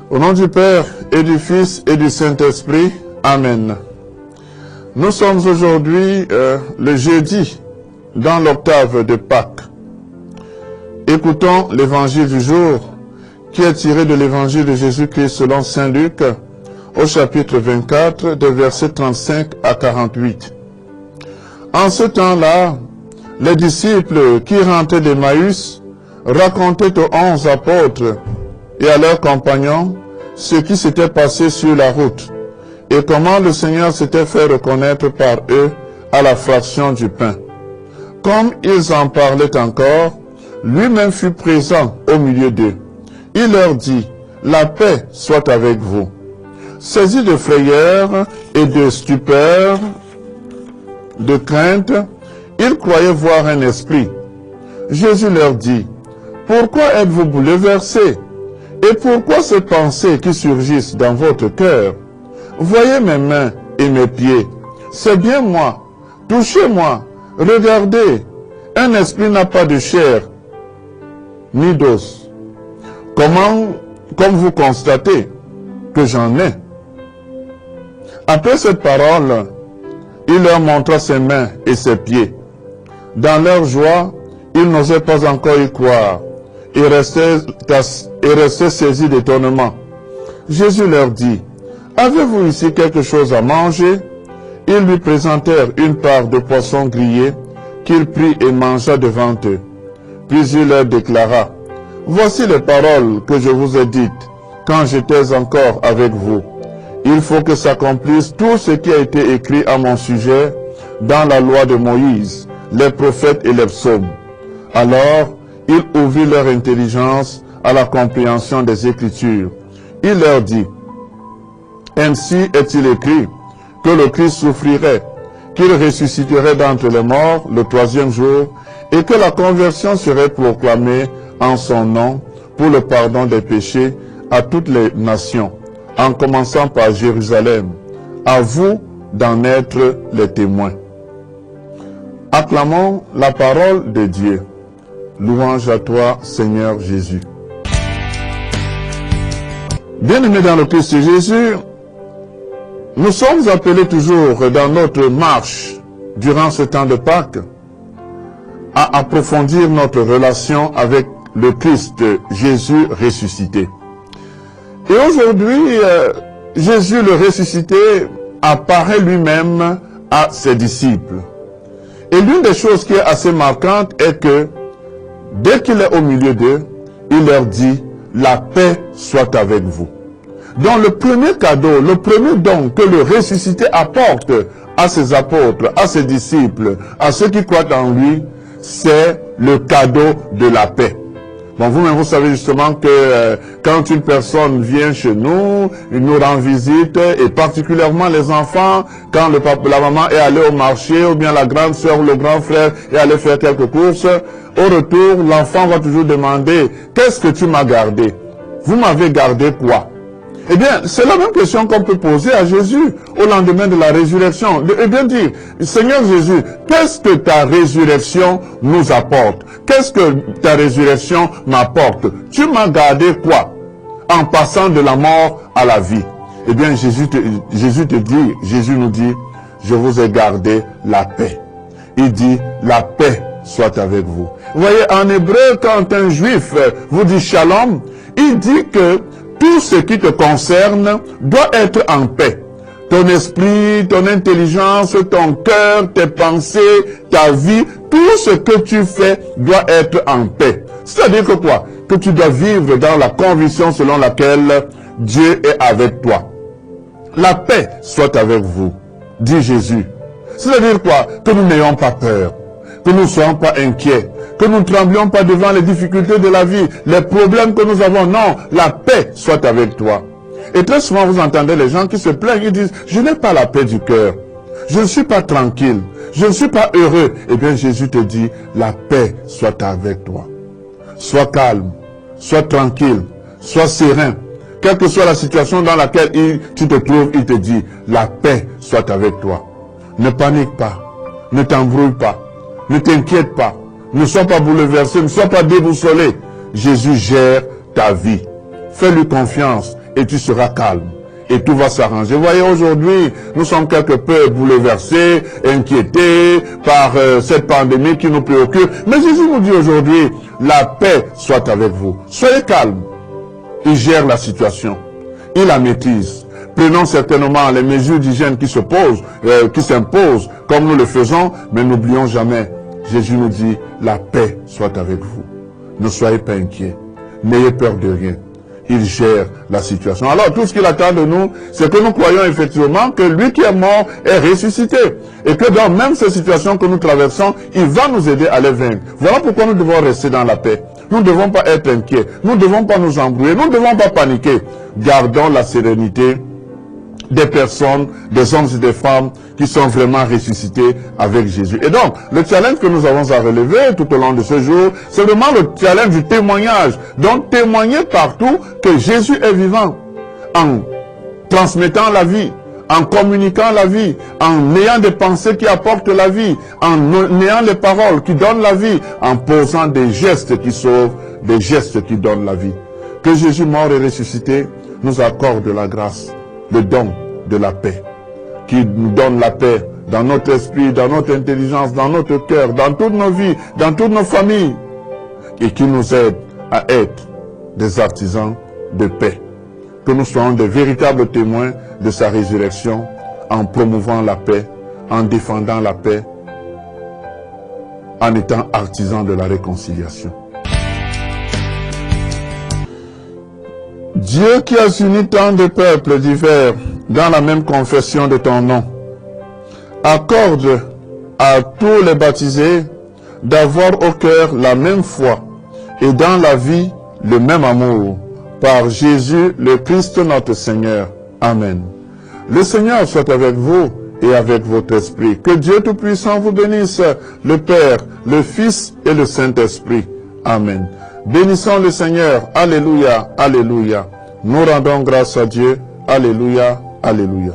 Au nom du Père et du Fils et du Saint-Esprit, Amen. Nous sommes aujourd'hui le jeudi dans l'octave de Pâques. Écoutons l'évangile du jour qui est tiré de l'évangile de Jésus-Christ selon Saint Luc au chapitre 24 de versets 35 à 48. En ce temps-là, les disciples qui rentraient d'Emmaüs racontaient aux 11 apôtres et à leurs compagnons ce qui s'était passé sur la route et comment le Seigneur s'était fait reconnaître par eux à la fraction du pain. Comme ils en parlaient encore, lui-même fut présent au milieu d'eux. Il leur dit, « La paix soit avec vous. » Saisis de frayeur et de stupeur, de crainte, ils croyaient voir un esprit. Jésus leur dit, « Pourquoi êtes-vous bouleversés? Et pourquoi ces pensées qui surgissent dans votre cœur? Voyez mes mains et mes pieds. C'est bien moi. Touchez-moi. Regardez. Un esprit n'a pas de chair ni d'os. Comme vous constatez que j'en ai. » Après cette parole, il leur montra ses mains et ses pieds. Dans leur joie, ils n'osaient pas encore y croire et restaient saisis d'étonnement. Jésus leur dit, « Avez-vous ici quelque chose à manger ?» Ils lui présentèrent une part de poisson grillé qu'il prit et mangea devant eux. Puis il leur déclara, « Voici les paroles que je vous ai dites quand j'étais encore avec vous. Il faut que s'accomplisse tout ce qui a été écrit à mon sujet dans la loi de Moïse, les prophètes et les psaumes. » Alors, il ouvrit leur intelligence à la compréhension des Écritures. Il leur dit, « Ainsi est-il écrit que le Christ souffrirait, qu'il ressusciterait d'entre les morts le troisième jour, et que la conversion serait proclamée en son nom pour le pardon des péchés à toutes les nations, en commençant par Jérusalem. À vous d'en être les témoins. » Acclamons la parole de Dieu. Louange à toi, Seigneur Jésus. Bien-aimés dans le Christ Jésus, nous sommes appelés toujours dans notre marche durant ce temps de Pâques à approfondir notre relation avec le Christ Jésus ressuscité. Et aujourd'hui, Jésus le ressuscité apparaît lui-même à ses disciples. Et l'une des choses qui est assez marquante est que dès qu'il est au milieu d'eux, il leur dit, « La paix soit avec vous. » Donc le premier cadeau, le premier don que le ressuscité apporte à ses apôtres, à ses disciples, à ceux qui croient en lui, c'est le cadeau de la paix. Bon, vous-même, vous savez justement que quand une personne vient chez nous, il nous rend visite, et particulièrement les enfants, quand le papa, la maman est allée au marché, ou bien la grande sœur ou le grand frère est allé faire quelques courses, au retour, l'enfant va toujours demander, « Qu'est-ce que tu m'as gardé? Vous m'avez gardé quoi ?» Eh bien, c'est la même question qu'on peut poser à Jésus au lendemain de la résurrection. Eh bien dire, Seigneur Jésus, qu'est-ce que ta résurrection nous apporte? Qu'est-ce que ta résurrection m'apporte? Tu m'as gardé quoi? En passant de la mort à la vie. Eh bien, Jésus nous dit, je vous ai gardé la paix. Il dit, la paix soit avec vous. Vous voyez, en hébreu, quand un juif vous dit shalom, il dit que tout ce qui te concerne doit être en paix. Ton esprit, ton intelligence, ton cœur, tes pensées, ta vie, tout ce que tu fais doit être en paix. C'est-à-dire que quoi? Que tu dois vivre dans la conviction selon laquelle Dieu est avec toi. La paix soit avec vous, dit Jésus. C'est-à-dire quoi? Que nous n'ayons pas peur, que nous ne soyons pas inquiets, que nous ne tremblions pas devant les difficultés de la vie, les problèmes que nous avons. Non, la paix soit avec toi. Et très souvent, vous entendez les gens qui se plaignent, ils disent, je n'ai pas la paix du cœur, je ne suis pas tranquille, je ne suis pas heureux. Eh bien, Jésus te dit, la paix soit avec toi. Sois calme, sois tranquille, sois serein. Quelle que soit la situation dans laquelle tu te trouves, il te dit, la paix soit avec toi. Ne panique pas, ne t'embrouille pas, ne t'inquiète pas, ne sois pas bouleversé, ne sois pas déboussolé. Jésus gère ta vie. Fais-lui confiance. et tu seras calme. Et tout va s'arranger. Vous voyez, aujourd'hui, nous sommes quelque peu bouleversés, inquiétés par cette pandémie qui nous préoccupe. Mais Jésus nous dit aujourd'hui, la paix soit avec vous. Soyez calmes. Il gère la situation. Il la maîtrise. Prenons certainement les mesures d'hygiène qui s'imposent, comme nous le faisons, mais n'oublions jamais, Jésus nous dit, la paix soit avec vous. Ne soyez pas inquiets. N'ayez peur de rien. Il gère la situation. Alors, tout ce qu'il attend de nous, c'est que nous croyons effectivement que lui qui est mort est ressuscité. Et que dans même ces situations que nous traversons, il va nous aider à les vaincre. Voilà pourquoi nous devons rester dans la paix. Nous ne devons pas être inquiets. Nous ne devons pas nous embrouiller. Nous ne devons pas paniquer. Gardons la sérénité des personnes, des hommes et des femmes qui sont vraiment ressuscités avec Jésus. Et donc, le challenge que nous avons à relever tout au long de ce jour, c'est vraiment le challenge du témoignage. Donc, témoigner partout que Jésus est vivant, en transmettant la vie, en communiquant la vie, en ayant des pensées qui apportent la vie, en ayant les paroles qui donnent la vie, en posant des gestes qui sauvent, des gestes qui donnent la vie. Que Jésus mort et ressuscité nous accorde la grâce, le don de la paix, qui nous donne la paix dans notre esprit, dans notre intelligence, dans notre cœur, dans toutes nos vies, dans toutes nos familles, et qui nous aide à être des artisans de paix. Que nous soyons des véritables témoins de sa résurrection, en promouvant la paix, en défendant la paix, en étant artisans de la réconciliation. Dieu qui a uni tant de peuples divers dans la même confession de ton nom, accorde à tous les baptisés d'avoir au cœur la même foi et dans la vie le même amour. Par Jésus le Christ notre Seigneur. Amen. Le Seigneur soit avec vous et avec votre esprit. Que Dieu Tout-Puissant vous bénisse, le Père, le Fils et le Saint-Esprit. Amen. Bénissons le Seigneur. Alléluia, alléluia. Nous rendons grâce à Dieu. Alléluia, alléluia.